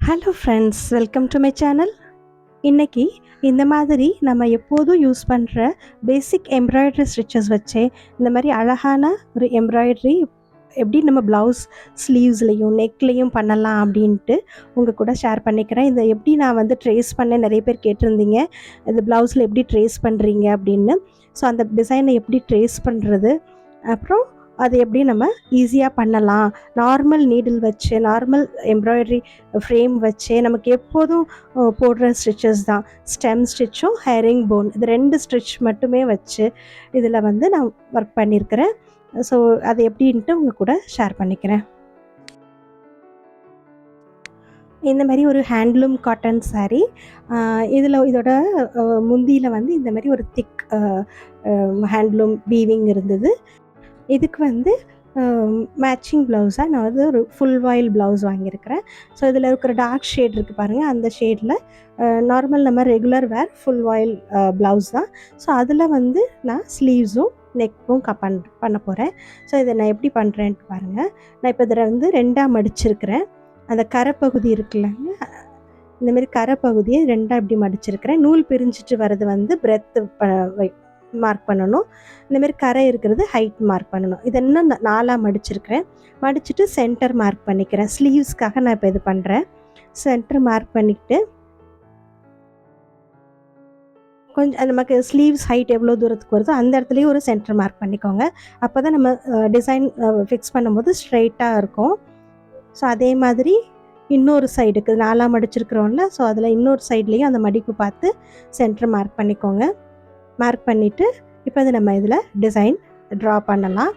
Hello friends, welcome to my channel. இன்றைக்கி இந்த மாதிரி நம்ம எப்போதும் யூஸ் பண்ணுற பேசிக் எம்ப்ராய்டரி ஸ்டிச்சஸ் வச்சே இந்த மாதிரி அழகான ஒரு எம்ப்ராய்டரி எப்படி நம்ம ப்ளவுஸ் ஸ்லீவ்ஸ்லேயும் நெக்லேயும் பண்ணலாம் அப்படின்ட்டு உங்கள் கூட ஷேர் பண்ணிக்கிறேன். இதை எப்படி நான் வந்து ட்ரேஸ் பண்ணேன், நிறைய பேர் கேட்டிருந்தீங்க இந்த ப்ளவுஸில் எப்படி ட்ரேஸ் பண்ணுறீங்க அப்படின்னு. ஸோ அந்த டிசைனை எப்படி ட்ரேஸ் பண்ணுறது, அப்புறம் அது எப்படி நம்ம ஈஸியாக பண்ணலாம், நார்மல் நீடில் வச்சு நார்மல் எம்ப்ராய்டரி ஃப்ரேம் வச்சே நமக்கு எப்போதும் போடுற ஸ்டிச்சஸ் தான். ஸ்டெம் ஸ்டிச்சும் ஹெரிங் போன், இது 2 ஸ்டிச் மட்டுமே வச்சு இதில் வந்து நான் ஒர்க் பண்ணியிருக்கிறேன். ஸோ அது எப்படின்ட்டு உங்கள் கூட ஷேர் பண்ணிக்கிறேன். இந்த மாதிரி ஒரு ஹேண்ட்லூம் காட்டன் சாரீ, இதோட முந்தியில் வந்து இந்த மாதிரி ஒரு திக் ஹேண்ட்லூம் வீவிங் இருந்தது. இதுக்கு வந்து மேட்சிங் ப்ளவுஸாக நான் வந்து ஒரு ஃபுல் வாயில் ப்ளவுஸ் வாங்கியிருக்கிறேன். ஸோ இதில் இருக்கிற டார்க் ஷேட் இருக்குது பாருங்கள், அந்த ஷேடில் நார்மல் நம்ம ரெகுலர் வேர் ஃபுல் வாயில் ப்ளவுஸ் தான். ஸோ அதில் வந்து நான் ஸ்லீவ்ஸும் நெக்கும் பண்ண போகிறேன். ஸோ இதை நான் எப்படி பண்ணுறேன்ட்டு பாருங்கள். நான் இப்போ இதில் வந்து 2ஆக மடிச்சிருக்கிறேன். அந்த கரைப்பகுதி இருக்குல்லங்க, இந்தமாரி கரைப்பகுதியை 2ஆக இப்படி மடிச்சிருக்கிறேன். நூல் பிரிஞ்சிட்டு வர்றது வந்து பிரெத்து மார்க் பண்ணணும். இந்தமாரி கரை இருக்கிறது ஹைட் மார்க் பண்ணணும். இது இன்னும் 4ஆக மடிச்சிருக்கிறேன். மடிச்சுட்டு சென்டர் மார்க் பண்ணிக்கிறேன். ஸ்லீவ்ஸ்க்காக நான் இப்போ இது பண்ணுறேன். சென்டர் மார்க் பண்ணிக்கிட்டு கொஞ்சம் நமக்கு ஸ்லீவ்ஸ் ஹைட் எவ்வளோ தூரத்துக்கு வருதோ அந்த இடத்துலையும் ஒரு சென்டர் மார்க் பண்ணிக்கோங்க. அப்போ தான் நம்ம டிசைன் ஃபிக்ஸ் பண்ணும்போது ஸ்ட்ரைட்டாக இருக்கும். ஸோ அதே மாதிரி இன்னொரு சைடுக்கு 4ஆக மடிச்சிருக்கிறோம்ல, ஸோ அதில் இன்னொரு சைட்லேயும் அந்த மடிப்பு பார்த்து சென்டர் மார்க் பண்ணிக்கோங்க. மார்க் பண்ணிவிட்டு இப்போ அது நம்ம இதில் டிசைன் ட்ரா பண்ணலாம்.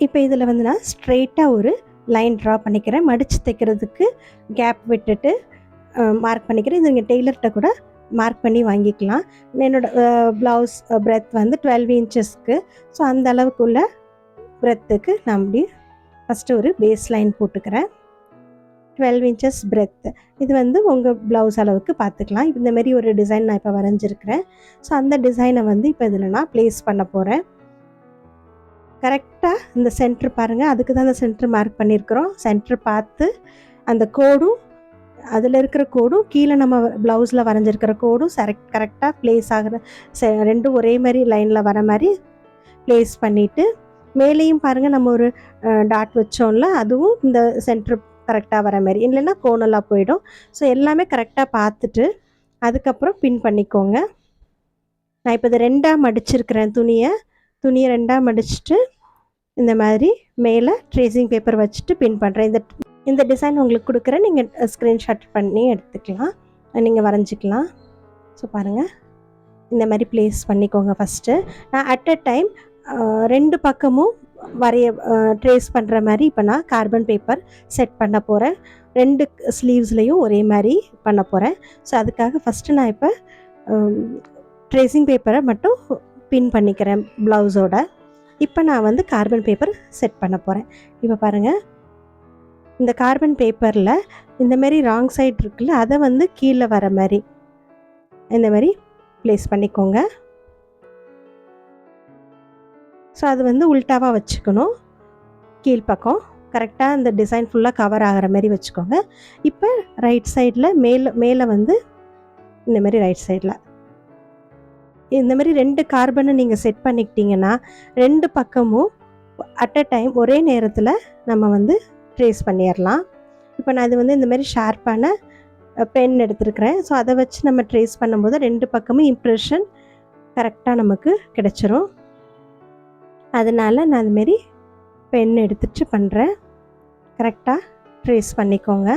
இப்போ இதில் வந்து நான் ஸ்ட்ரெயிட்டாக ஒரு லைன் ட்ரா பண்ணிக்கிறேன். மடித்து தைக்கிறதுக்கு கேப் விட்டுட்டு மார்க் பண்ணிக்கிறேன். இது நீங்கள் டெய்லர்கிட்ட கூட மார்க் பண்ணி வாங்கிக்கலாம். என்னோடய ப்ளவுஸ் பிரெத் வந்து 12 இன்ச்சஸ்க்கு. ஸோ அந்த அளவுக்குள்ள பிரெத்துக்கு நான் அப்படி ஃபஸ்ட்டு ஒரு பேஸ் லைன் போட்டுக்கிறேன். 12 இன்ச்சஸ் பிரெத். இது வந்து உங்கள் ப்ளவுஸ் அளவுக்கு பார்த்துக்கலாம். இந்தமாரி ஒரு டிசைன் நான் இப்போ வரைஞ்சிருக்கிறேன். ஸோ அந்த டிசைனை வந்து இப்போ இதில் நான் ப்ளேஸ் பண்ண போகிறேன். கரெக்டாக இந்த சென்ட்ரு பாருங்கள், அதுக்கு தான் அந்த சென்ட்ரு மார்க் பண்ணியிருக்கிறோம். சென்ட்ரு பார்த்து அந்த கோடும் அதில் இருக்கிற கோடும் கீழே நம்ம ப்ளவுஸில் வரைஞ்சிருக்கிற கோடும் கரெக்டாக ப்ளேஸ் ஆகிற ரெண்டும் ஒரே மாதிரி லைனில் வர மாதிரி ப்ளேஸ் பண்ணிவிட்டு, மேலேயும் பாருங்கள் நம்ம ஒரு டாட் வச்சோம்ல, அதுவும் இந்த சென்ட்ரு கரெக்டாக வர மாதிரி, இல்லைன்னா கோணலாக போயிடும். ஸோ எல்லாமே கரெக்டாக பார்த்துட்டு அதுக்கப்புறம் பின் பண்ணிக்கோங்க. நான் இப்போ இதை 2ஆக மடிச்சிருக்கிறேன். துணியை 2ஆக மடிச்சுட்டு இந்த மாதிரி மேலே ட்ரேசிங் பேப்பர் வச்சுட்டு பின் பண்ணுறேன். இந்த டிசைன் உங்களுக்கு கொடுக்குறேன், நீங்கள் ஸ்க்ரீன்ஷாட் பண்ணி எடுத்துக்கலாம், நீங்கள் வரைஞ்சிக்கலாம். ஸோ பாருங்கள், இந்த மாதிரி ப்ளேஸ் பண்ணிக்கோங்க. ஃபஸ்ட்டு நான் அட் அ டைம் 2 பக்கமும் ட்ரேஸ் பண்ணுற மாதிரி இப்போ நான் கார்பன் பேப்பர் செட் பண்ண போகிறேன். 2 ஸ்லீவ்ஸ்லேயும் ஒரே மாதிரி பண்ண போகிறேன். ஸோ அதுக்காக ஃபஸ்ட்டு நான் இப்போ ட்ரேசிங் பேப்பரை மட்டும் பின் பண்ணிக்கிறேன் ப்ளவுஸோட. இப்போ நான் வந்து கார்பன் பேப்பர் செட் பண்ண போகிறேன். இப்போ பாருங்கள், இந்த கார்பன் பேப்பரில் இந்தமாரி ராங் சைட் இருக்குல்ல, அதை வந்து கீழே வர மாதிரி இந்த மாதிரி ப்ளேஸ் பண்ணிக்கோங்க. ஸோ அது வந்து உல்ட்டாவாக வச்சுக்கணும். கீழ்ப்பக்கம் கரெக்டாக இந்த டிசைன் ஃபுல்லாக கவர் ஆகிற மாதிரி வச்சுக்கோங்க. இப்போ ரைட் சைடில் மேலே வந்து இந்தமாரி ரைட் சைடில் இந்தமாரி 2 கார்பனை நீங்கள் செட் பண்ணிக்கிட்டிங்கன்னா 2 பக்கமும் அட் அ டைம் ஒரே நேரத்தில் நம்ம வந்து ட்ரேஸ் பண்ணிடலாம். இப்போ நான் இது வந்து இந்தமாரி ஷார்ப்பான பென் எடுத்துருக்கிறேன். ஸோ அதை வச்சு நம்ம ட்ரேஸ் பண்ணும்போது 2 பக்கமும் இம்ப்ரெஷன் கரெக்டாக நமக்கு கிடச்சிரும். அதனால் நான் அதுமாரி பென் எடுத்துகிட்டு பண்ணுறேன். கரெக்டாக ட்ரேஸ் பண்ணிக்கோங்க.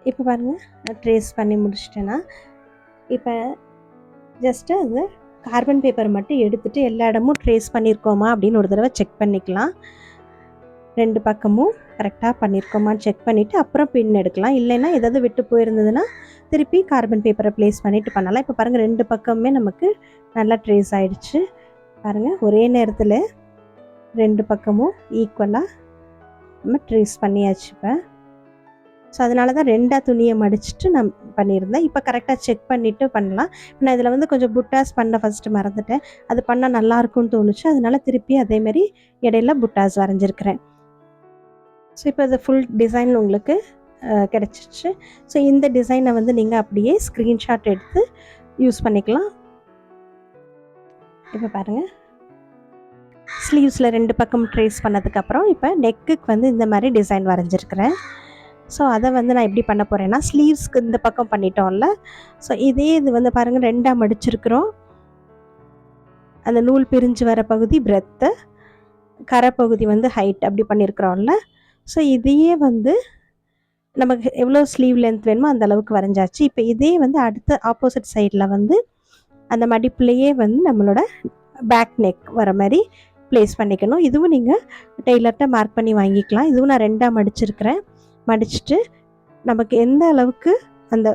இப்போ பாருங்கள், நான் ட்ரேஸ் பண்ணி முடிச்சிட்டேன்னா இப்போ ஜஸ்ட்டு அது கார்பன் பேப்பர் மட்டும் எடுத்துகிட்டு எல்லா இடமும் ட்ரேஸ் பண்ணியிருக்கோமா அப்படின்னு ஒரு தடவை செக் பண்ணிக்கலாம். 2 பக்கமும் கரெக்டாக பண்ணியிருக்கோமான்னு செக் பண்ணிவிட்டு அப்புறம் பின் எடுக்கலாம். இல்லைன்னா ஏதாவது விட்டு போயிருந்ததுன்னா திருப்பி கார்பன் பேப்பரை ப்ளேஸ் பண்ணிவிட்டு பண்ணலாம். இப்போ பாருங்கள், 2 பக்கமுமே நமக்கு நல்லா ட்ரேஸ் ஆகிடுச்சு. பாருங்கள், ஒரே நேரத்தில் 2 பக்கமும் ஈக்குவலாக நம்ம ட்ரேஸ் பண்ணியாச்சு. ஸோ அதனால தான் 2ஆ துணியை மடிச்சுட்டு நான் பண்ணியிருந்தேன். இப்போ கரெக்டாக செக் பண்ணிவிட்டு பண்ணலாம். நான் இதில் வந்து கொஞ்சம் புட்டாஸ் பண்ண ஃபஸ்ட்டு மறந்துட்டேன். அது பண்ணால் நல்லாயிருக்கும்னு தோணுச்சு. அதனால திருப்பி அதேமாரி இடையில புட்டாஸ் வரைஞ்சிருக்கிறேன். ஸோ இப்போ இது ஃபுல் டிசைன் உங்களுக்கு கிடச்சிச்சு. ஸோ இந்த டிசைனை வந்து நீங்கள் அப்படியே ஸ்க்ரீன்ஷாட் எடுத்து யூஸ் பண்ணிக்கலாம். இப்போ பாருங்கள், ஸ்லீவ்ஸில் 2 பக்கம் ட்ரேஸ் பண்ணதுக்கப்புறம் இப்போ நெக்குக்கு வந்து இந்த மாதிரி டிசைன் வரைஞ்சிருக்கிறேன். ஸோ அதை வந்து நான் எப்படி பண்ண போகிறேன்னா, ஸ்லீவ்ஸ்க்கு இந்த பக்கம் பண்ணிட்டோம்ல, ஸோ இதே இது வந்து பாருங்கள் 2ஆ மடிச்சிருக்கிறோம். அந்த நூல் பிரிஞ்சு வர பகுதி பிரெத்து, கரை பகுதி வந்து ஹைட் அப்படி பண்ணியிருக்கிறோம்ல. ஸோ இதையே வந்து நமக்கு எவ்வளோ ஸ்லீவ் லென்த் வேணுமோ அந்த அளவுக்கு வரைஞ்சாச்சு. இப்போ இதே வந்து அடுத்த ஆப்போசிட் சைடில் வந்து அந்த மடிப்புலையே வந்து நம்மளோட பேக் நெக் வர மாதிரி ப்ளேஸ் பண்ணிக்கணும். இதுவும் நீங்கள் டெய்லர்கிட்ட மார்க் பண்ணி வாங்கிக்கலாம். இதுவும் நான் 2ஆக மடிச்சிருக்கிறேன். மடிச்சுட்டு நமக்கு எந்த அளவுக்கு அந்த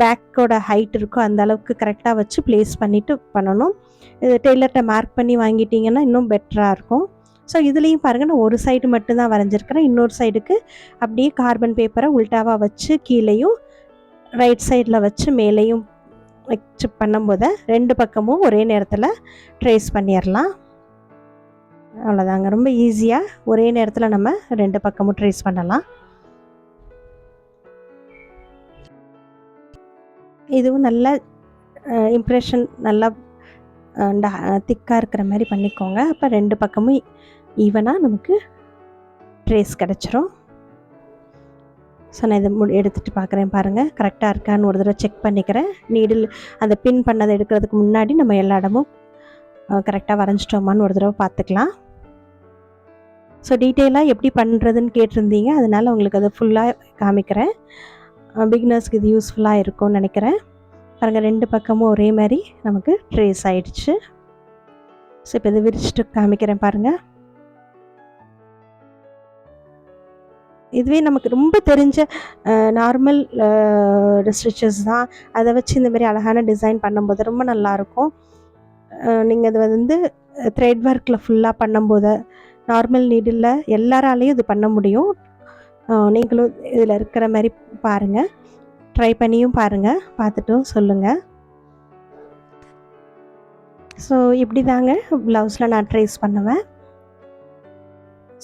பேக்கோட ஹைட் இருக்கோ அந்த அளவுக்கு கரெக்டாக வச்சு ப்ளேஸ் பண்ணிவிட்டு பண்ணணும். இது டெய்லர்கிட்ட மார்க் பண்ணி வாங்கிட்டிங்கன்னா இன்னும் பெட்டராக இருக்கும். ஸோ இதுலேயும் பாருங்கள், நான் ஒரு சைடு மட்டும்தான் வரைஞ்சிருக்கிறேன். இன்னொரு சைடுக்கு அப்படியே கார்பன் பேப்பரை உல்ட்டாவாக வச்சு கீழேயும் ரைட் சைடில் வச்சு மேலேயும் வச்சு பண்ணும்போது 2 பக்கமும் ஒரே நேரத்தில் ட்ரேஸ் பண்ணிடலாம். அவ்வளோதாங்க, ரொம்ப ஈஸியாக ஒரே நேரத்தில் நம்ம 2 பக்கமும் ட்ரேஸ் பண்ணலாம். இதுவும் நல்ல இம்ப்ரெஷன் நல்லா திக்காக இருக்கிற மாதிரி பண்ணிக்கோங்க. அப்போ 2 பக்கமும் ஈவனாக நமக்கு ட்ரேஸ் கிடச்சிரும். ஸோ நான் இதை எடுத்துகிட்டு பார்க்குறேன். பாருங்கள், கரெக்டாக இருக்கான்னு ஒரு தடவை செக் பண்ணிக்கிறேன். நீடில் அந்த பின் பண்ணதை எடுக்கிறதுக்கு முன்னாடி நம்ம எல்லா இடமும் கரெக்டாக வரைஞ்சிட்டோமான்னு ஒரு தடவை பார்த்துக்கலாம். ஸோ டீட்டெயிலாக எப்படி பண்ணுறதுன்னு கேட்டிருந்தீங்க, அதனால் உங்களுக்கு அதை ஃபுல்லாக காமிக்கிறேன். பிகினர்ஸ்க்கு இது யூஸ்ஃபுல்லாக இருக்கும்னு நினைக்கிறேன். பாருங்கள், 2 பக்கமும் ஒரே மாதிரி நமக்கு ட்ரேஸ் ஆகிடுச்சு. ஸோ இப்போ இதை விரிச்சிட்டு காமிக்கிறேன். பாருங்கள், இதுவே நமக்கு ரொம்ப தெரிஞ்ச நார்மல் ஸ்டிச்சஸ் தான். அதை வச்சு இந்த மாதிரி அழகான டிசைன் பண்ணும்போது ரொம்ப நல்லாயிருக்கும். நீங்கள் இது வந்து த்ரெட் ஒர்க்கில் ஃபுல்லாக பண்ணும்போது நார்மல் நீடில் எல்லாராலையும் இது பண்ண முடியும். நீங்களும் இதில் இருக்கிற மாதிரி பாருங்கள், ட்ரை பண்ணியும் பாருங்கள், பார்த்துட்டும் சொல்லுங்கள். ஸோ இப்படி தாங்க ப்ளவுஸில் நான் ட்ரேஸ் பண்ணுவேன்.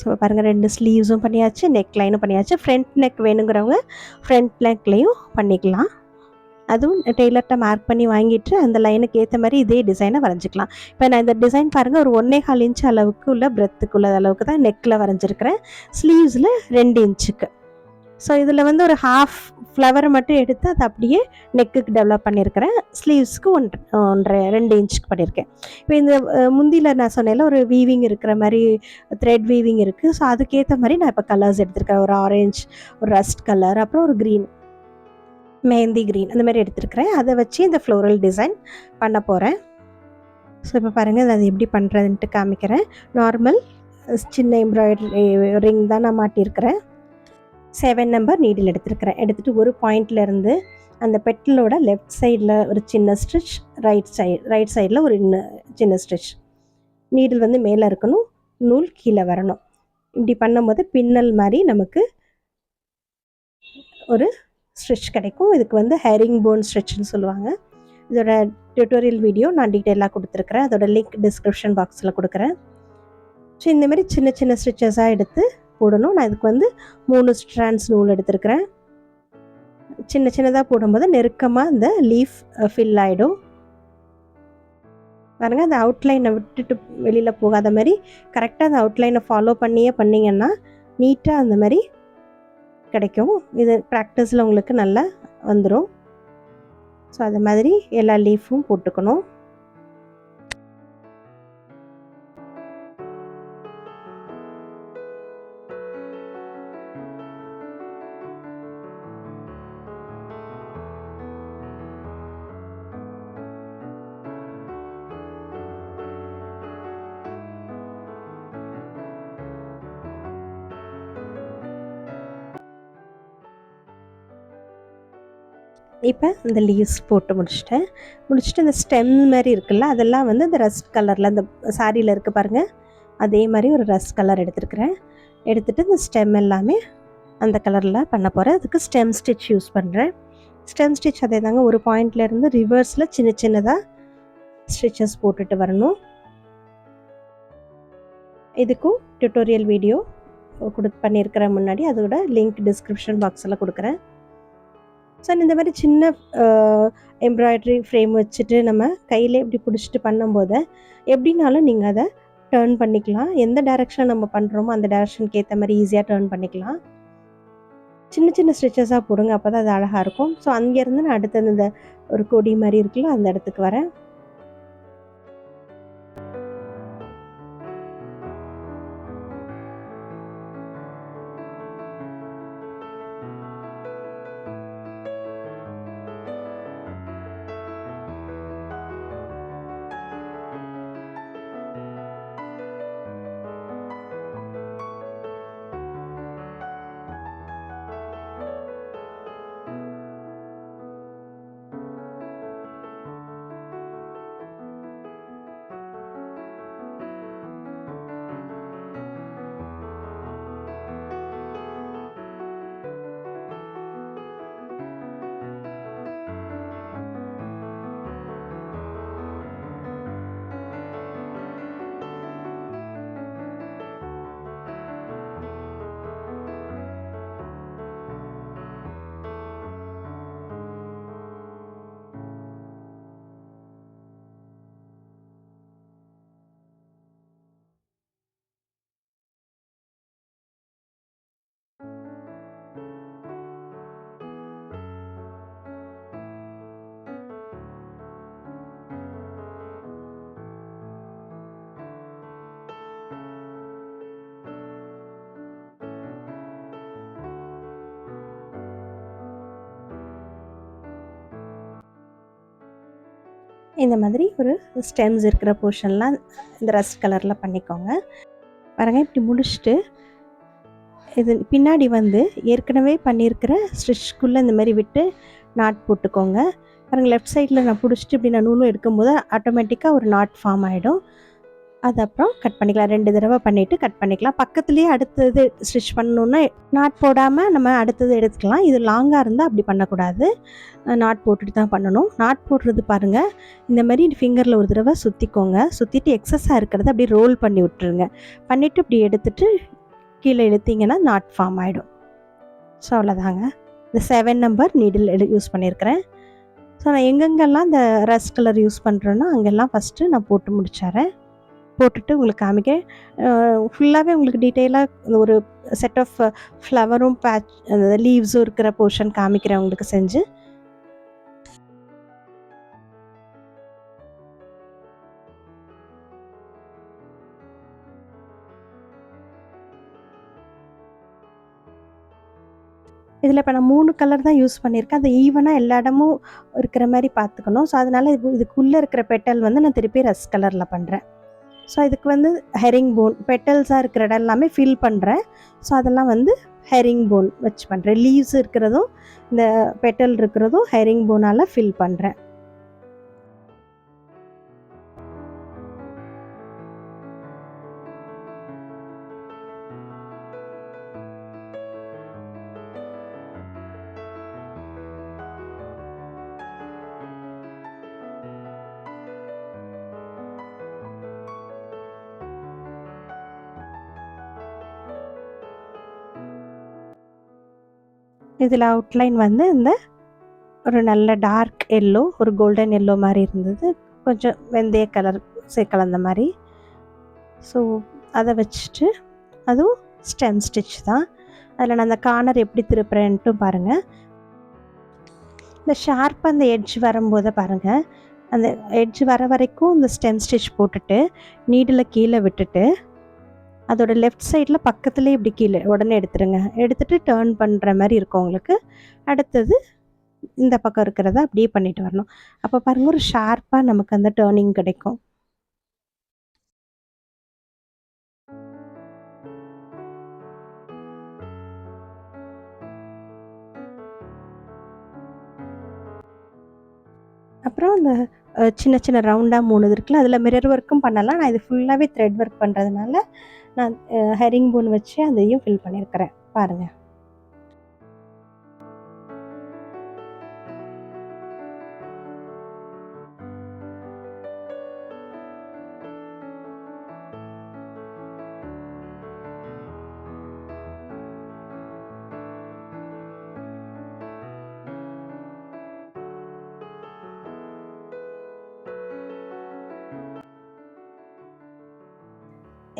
ஸோ பாருங்கள், 2 ஸ்லீவ்ஸும் பண்ணியாச்சு, நெக் லைனும் பண்ணியாச்சு. ஃப்ரண்ட் நெக் வேணுங்கிறவங்க ஃப்ரண்ட் நெக்லேயும் பண்ணிக்கலாம். அதுவும் டெய்லர்கிட்ட மார்க் பண்ணி வாங்கிட்டு அந்த லைனுக்கு ஏற்ற மாதிரி இதே டிசைனை வரைஞ்சிக்கலாம். இப்போ நான் இந்த டிசைன் பாருங்கள், ஒரு 1.25 இன்ச் அளவுக்கு உள்ள பிரெத்துக்குள்ள அளவுக்கு தான் நெக்கில் வரைஞ்சிருக்கிறேன். ஸ்லீவ்ஸில் 2 இன்ச்சுக்கு. ஸோ இதில் வந்து ஒரு ஹாஃப் ஃப்ளவரை மட்டும் எடுத்து அதை அப்படியே நெக்குக்கு டெவலப் பண்ணியிருக்கிறேன். ஸ்லீவ்ஸ்க்கு 2 இன்ச்சுக்கு பண்ணியிருக்கேன். இப்போ இந்த முந்தியில் நான் சொன்னேன்ல, ஒரு வீவிங் இருக்கிற மாதிரி த்ரெட் வீவிங் இருக்குது. ஸோ அதுக்கேற்ற மாதிரி நான் இப்போ கலர்ஸ் எடுத்திருக்கேன். ஒரு ஆரஞ்சு, ஒரு ரஸ்ட் கலர், அப்புறம் ஒரு க்ரீன், மெஹந்தி க்ரீன், அந்த மாதிரி எடுத்துருக்கிறேன். அதை வச்சு இந்த ஃப்ளோரல் டிசைன் பண்ண போகிறேன். ஸோ இப்போ பாருங்கள், அது எப்படி பண்ணுறதுன்ட்டு காமிக்கிறேன். நார்மல் சின்ன எம்ப்ராய்டரி ரிங் தான் நான் மாட்டியிருக்கிறேன். 7 நம்பர் நீடில் எடுத்துருக்கிறேன். எடுத்துகிட்டு ஒரு பாயிண்ட்லேருந்து அந்த பெட்டலோட லெஃப்ட் சைடில் ஒரு சின்ன ஸ்டிச், ரைட் சைடில் ஒரு சின்ன ஸ்டிச். நீடில் வந்து மேலே இருக்கணும், நூல் கீழே வரணும். இப்படி பண்ணும்போது பின்னல் மாதிரி நமக்கு ஒரு ஸ்டிச் கிடைக்கும். இதுக்கு வந்து ஹெரிங்போன் ஸ்டிச்னு சொல்லுவாங்க. இதோட டியூட்டோரியல் வீடியோ நான் டீட்டெயிலாக கொடுத்துருக்குறேன். அதோட லிங்க் டிஸ்கிரிப்ஷன் பாக்ஸில் கொடுக்குறேன். ஸோ இந்தமாரி சின்ன சின்ன ஸ்டிச்சஸாக எடுத்து போடணும். நான் இதுக்கு வந்து 3 ஸ்ட்ராண்ட்ஸ் நூல் எடுத்துருக்கிறேன். சின்ன சின்னதாக போடும்போது நெருக்கமாக இந்த லீஃப் ஃபில் ஆகிடும். பாருங்கள், அந்த அவுட்லைனை விட்டுட்டு வெளியில் போகாத மாதிரி கரெக்டாக அந்த அவுட்லைனை ஃபாலோ பண்ணியே பண்ணிங்கன்னா நீட்டாக அந்த மாதிரி கிடைக்கும். இது ப்ராக்டிஸில் உங்களுக்கு நல்லா வந்துடும். ஸோ அது மாதிரி எல்லா லீஃபும் போட்டுக்கணும். இப்போ இந்த லீவ்ஸ் போட்டு முடிச்சுட்டு இந்த ஸ்டெம் மாதிரி இருக்குல்ல, அதெல்லாம் வந்து இந்த ரஸ்ட் கலரில் அந்த சாரியில் இருக்குது பாருங்கள், அதே மாதிரி ஒரு ரஸ்க் கலர் எடுத்துருக்கிறேன். எடுத்துகிட்டு இந்த ஸ்டெம் எல்லாமே அந்த கலரில் பண்ண போகிறேன். அதுக்கு ஸ்டெம் ஸ்டிச் யூஸ் பண்ணுறேன். ஸ்டெம் ஸ்டிச் அதே தாங்க, ஒரு பாயிண்ட்லேருந்து ரிவர்ஸில் சின்ன சின்னதாக ஸ்டிச்சஸ் போட்டுட்டு வரணும். இதுக்கும் டியூட்டோரியல் வீடியோ பண்ணியிருக்கிறேன் முன்னாடி, அதோட லிங்க் டிஸ்கிரிப்ஷன் பாக்ஸில் கொடுக்குறேன். ஸோ இந்த மாதிரி சின்ன எம்ப்ராய்டரி ஃப்ரேம் வச்சுட்டு நம்ம கையிலே இப்படி பிடிச்சிட்டு பண்ணும்போது எப்படின்னாலும் நீங்கள் அதை டர்ன் பண்ணிக்கலாம். எந்த டைரெக்ஷன் நம்ம பண்ணுறோமோ அந்த டைரெக்ஷனுக்கு ஏற்ற மாதிரி ஈஸியாக டர்ன் பண்ணிக்கலாம். சின்ன சின்ன ஸ்டிச்சஸாக போடுங்க, அப்போ தான் அது அழகாக இருக்கும். ஸோ அங்கேருந்து நான் அடுத்தது இந்த ஒரு கொடி மாதிரி இருக்குல்ல அந்த இடத்துக்கு வரேன். இந்த மாதிரி ஒரு ஸ்டெம்ஸ் இருக்கிற போர்ஷன்லாம் இந்த ரஸ்ட் கலரில் பண்ணிக்கோங்க. பாருங்கள், இப்படி முடிச்சுட்டு இது பின்னாடி வந்து ஏற்கனவே பண்ணியிருக்கிற ஸ்டிச்சுக்குள்ளே இந்த மாதிரி விட்டு நாட் போட்டுக்கோங்க. பாருங்கள், லெஃப்ட் சைடில் நான் பிடிச்சிட்டு இப்படி நான் நூலும் எடுக்கும்போது ஆட்டோமேட்டிக்காக ஒரு நாட் ஃபார்ம் ஆகிடும். அது அப்புறம் கட் பண்ணிக்கலாம். 2 தடவை பண்ணிவிட்டு கட் பண்ணிக்கலாம். பக்கத்துலேயே அடுத்தது ஸ்டிச் பண்ணணுன்னா நாட் போடாமல் நம்ம அடுத்தது எடுத்துக்கலாம். இது லாங்காக இருந்தால் அப்படி பண்ணக்கூடாது, நாட் போட்டுட்டு தான் பண்ணணும். நாட் போடுறது பாருங்கள், இந்த மாதிரி ஃபிங்கரில் ஒரு தடவை சுற்றிக்கோங்க. சுற்றிட்டு எக்ஸஸாக இருக்கிறத அப்படியே ரோல் பண்ணி விட்டுருங்க. பண்ணிவிட்டு இப்படி எடுத்துகிட்டு கீழே இழுத்திங்கன்னா நாட் ஃபார்ம் ஆகிடும். ஸோ அவ்வளோதாங்க. இந்த 7 நம்பர் நீடில் யூஸ் பண்ணியிருக்கிறேன். ஸோ நான் எங்கெங்கெல்லாம் இந்த ரஸ்ட் கலர் யூஸ் பண்ணுறேன்னா அங்கெல்லாம் ஃபஸ்ட்டு நான் போட்டு முடிச்சிட்றேன். போட்டுட்டு உங்களுக்கு காமிக்கிறேன். ஃபுல்லாகவே உங்களுக்கு டீட்டெயிலாக ஒரு செட் ஆஃப் ஃப்ளவரும் அந்த லீவ்ஸும் இருக்கிற போர்ஷன் காமிக்கிறேன் உங்களுக்கு செஞ்சு. இதில் இப்போ நான் 3 கலர் தான் யூஸ் பண்ணியிருக்கேன். அது ஈவனாக எல்லா இடமும் இருக்கிற மாதிரி பார்த்துக்கணும். ஸோ அதனால் இதுக்குள்ளே இருக்கிற பெட்டல் வந்து நான் திருப்பி ரஸ்ட் கலரில் பண்ணுறேன். ஸோ இதுக்கு வந்து ஹெரிங் போன் பெட்டல்ஸாக இருக்கிற இடம் எல்லாமே ஃபில் பண்ணுறேன். ஸோ அதெல்லாம் வந்து ஹெரிங் போன் வச்சு பண்ணுறேன். லீவ்ஸ் இருக்கிறதும் இந்த பெட்டல் இருக்கிறதும் ஹெரிங் போனால் ஃபில் பண்ணுறேன். இதில் அவுட்லைன் வந்து இந்த ஒரு நல்ல டார்க் எல்லோ, ஒரு கோல்டன் எல்லோ மாதிரி இருந்தது, கொஞ்சம் வெந்தய கலர் கலந்த மாதிரி. ஸோ அதை வச்சுட்டு அதுவும் ஸ்டெம் ஸ்டிச் தான். அதில் நான் அந்த கார்னர் எப்படி திருப்புறேன்ட்டும் பாருங்கள். இந்த ஷார்ப்பாக அந்த எட்ஜ் வரும்போது பாருங்கள், அந்த எட்ஜ் வர வரைக்கும் இந்த ஸ்டெம் ஸ்டிச் போட்டுட்டு நீடில் கீழே விட்டுட்டு அதோட லெஃப்ட் சைடில் பக்கத்துலேயே இப்படி கீழே உடனே எடுத்துருங்க. எடுத்துகிட்டு டேர்ன் பண்ணுற மாதிரி இருக்கும் உங்களுக்கு. அடுத்தது இந்த பக்கம் இருக்கிறத அப்படியே பண்ணிட்டு வரணும். அப்போ பாருங்கள், ஒரு ஷார்ப்பாக நமக்கு அந்த டேர்னிங் கிடைக்கும். அப்புறம் அந்த சின்ன சின்ன ரவுண்டா 3 இது இருக்குல்ல, அதில மிரர் ஒர்க்கும் பண்ணலாம். நான் இது ஃபுல்லாவே த்ரெட் ஒர்க் பண்றதுனால, நான் ஹெரிங் போன் வச்சு அதையும் ஃபில் பண்ணியிருக்கிறேன். பாருங்க.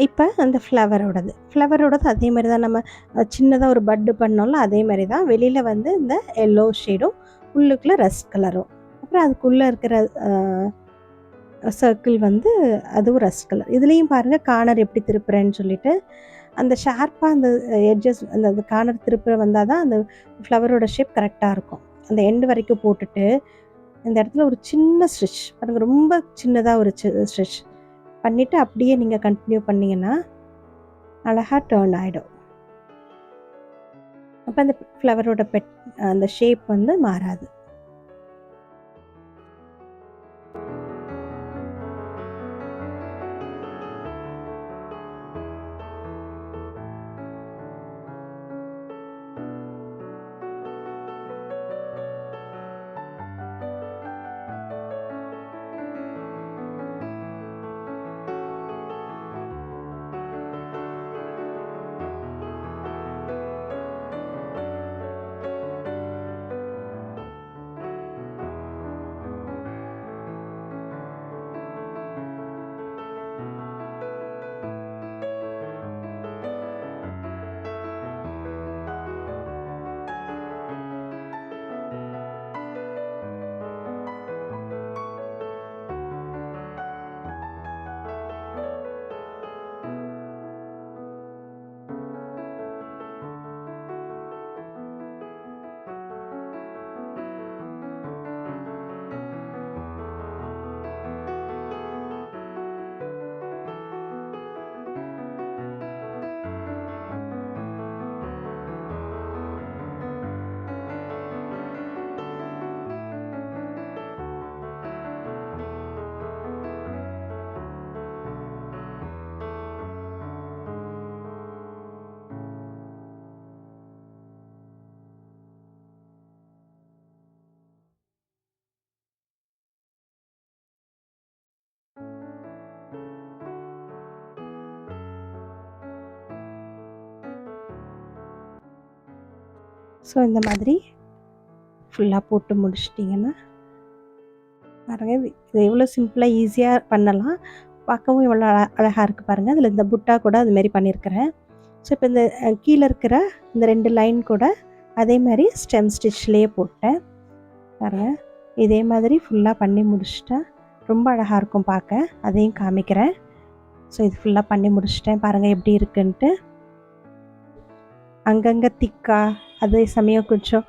இப்ப அந்த ஃப்ளவரோடது அதே மாரி தான் நம்ம சின்னதா ஒரு பட்டு பண்ணோம்ல, அதே மாரி தான். வெளியில வந்து இந்த எல்லோ ஷேடும், உள்ளுக்குள்ள ரஸ்ட் கலரும். அப்புறம் அதுக்குள்ள இருக்கிற சர்க்கிள் வந்து அதுவும் ரஸ்ட் கலர். இதுலயும் பாருங்க கார்னர் எப்படி திருப்புறேன்னு சொல்லிட்டு, அந்த ஷார்ப்பா அந்த எட்ஜஸ் அந்த கார்னர் திருப்புற வந்தா தான் அந்த ஃப்ளவரோட ஷேப் கரெக்ட்டா இருக்கும். அந்த எண்ட் வரைக்கும் போட்டுட்டு, இந்த இடத்துல ஒரு சின்ன ஸ்டிட்ச் பாருங்க, ரொம்ப சின்னதா ஒரு ஸ்டிட்ச் பண்ணிட்டு அப்படியே நீங்க கன்டின்யூ பண்ணீங்கன்னா, அழகா டர்ன் ஆயிடும். அப்ப அந்த ஃப்ளவரோட அந்த ஷேப் வந்து மாறாது. ஸோ இந்த மாதிரி ஃபுல்லா போட்டு முடிச்சிட்டிங்கன்னா, பாருங்க இது எவ்வளோ சிம்பிளா ஈஸியா பண்ணலாம். பார்க்கவும் எவ்வளோ அழகா இருக்கு பாருங்க. அதில இந்த புட்டா கூட அது மாரி பண்ணியிருக்கிறேன். ஸோ இப்போ இந்த கீழ இருக்கிற இந்த 2 லைன் கூட அதே மாரி ஸ்டெம் ஸ்டிச்லேயே போட்டேன். பாருங்க. இதே மாதிரி ஃபுல்லா பண்ணி முடிச்சுட்டா, ரொம்ப அழகா இருக்கும் பார்க்க. அதையும் காமிக்கிறேன். ஸோ இது ஃபுல்லா பண்ணி முடிச்சுட்டேன். பாருங்க எப்படி இருக்குன்ட்டு. அங்கங்க திக்கா, அதே சமயம் கொஞ்சம்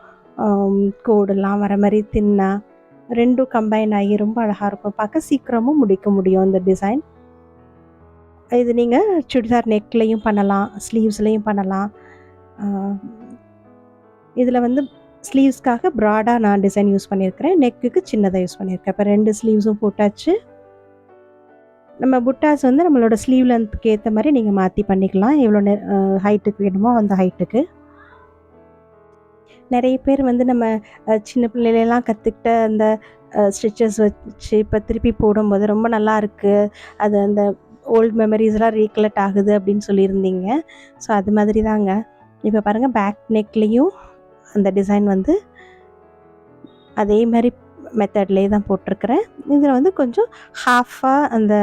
கோடுலாம் வர மாரி தின்னா, 2ம் கம்பைன் ஆகி ரொம்ப அழகா இருக்கும் பார்க்க. சீக்கிரமும் முடிக்க முடியும் இந்த டிசைன். இது நீங்க சுடிதார் நெக்லயும் பண்ணலாம், ஸ்லீவ்ஸ்லயும் பண்ணலாம். அ இதில வந்து ஸ்லீவ்ஸ்க்காக ப்ராடா நான் டிசைன் யூஸ் பண்ணியிருக்கிறேன். நெக்குக்கு சின்னதா யூஸ் பண்ணியிருக்கேன். இப்போ 2 ஸ்லீவ்ஸும் போட்டாச்சு. நம்ம புட்டாஸ் வந்து நம்மளோட ஸ்லீவ் லென்த்துக்கு ஏத்த மாரி நீங்க மாத்தி பண்ணிக்கலாம். எவ்வளோ ஹைட்டுக்கு வேணுமோ அந்த ஹைட்டுக்கு. நெறைய பேர் வந்து நம்ம சின்ன பிள்ளையிலலாம் கத்துக்கிட்ட அந்த ஸ்டிச்சஸ் வச்சு இப்போ திருப்பி போடும்போது ரொம்ப நல்லாயிருக்கு. அது அந்த ஓல்ட் மெமரீஸ்லாம் ரீகலெக்ட் ஆகுது அப்படின்னு சொல்லியிருந்தீங்க. ஸோ அது மாதிரி தாங்க. இப்போ பாருங்கள் பேக் நெக்லேயும் அந்த டிசைன் வந்து அதே மாரி மெத்தட்லேயே தான் போட்டிருக்கிறேன். இதில் வந்து கொஞ்சம் ஹாஃபாக அந்த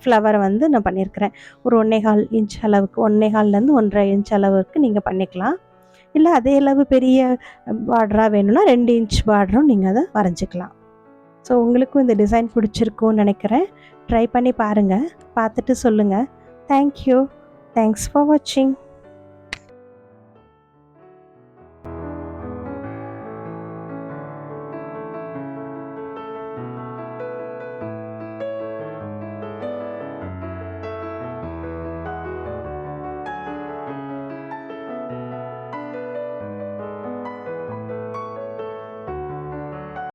ஃப்ளவரை வந்து நான் பண்ணியிருக்கிறேன். ஒரு 1 1/4 இன்ச் அளவுக்கு 1 1/4லேருந்து 1 1/2 இன்ச் அளவுக்கு நீங்கள் பண்ணிக்கலாம். இல்லை அதே அளவு பெரிய பார்டராக வேணும்னா 2 இன்ச் பார்டரும் நீங்கள் அதை வரைஞ்சிக்கலாம். ஸோ உங்களுக்கும் இந்த டிசைன் பிடிச்சிருக்கும்னு நினைக்கிறேன். ட்ரை பண்ணி பாருங்கள். பார்த்துட்டு சொல்லுங்கள். தேங்க்யூ. தேங்க்ஸ் ஃபார் வாட்சிங்.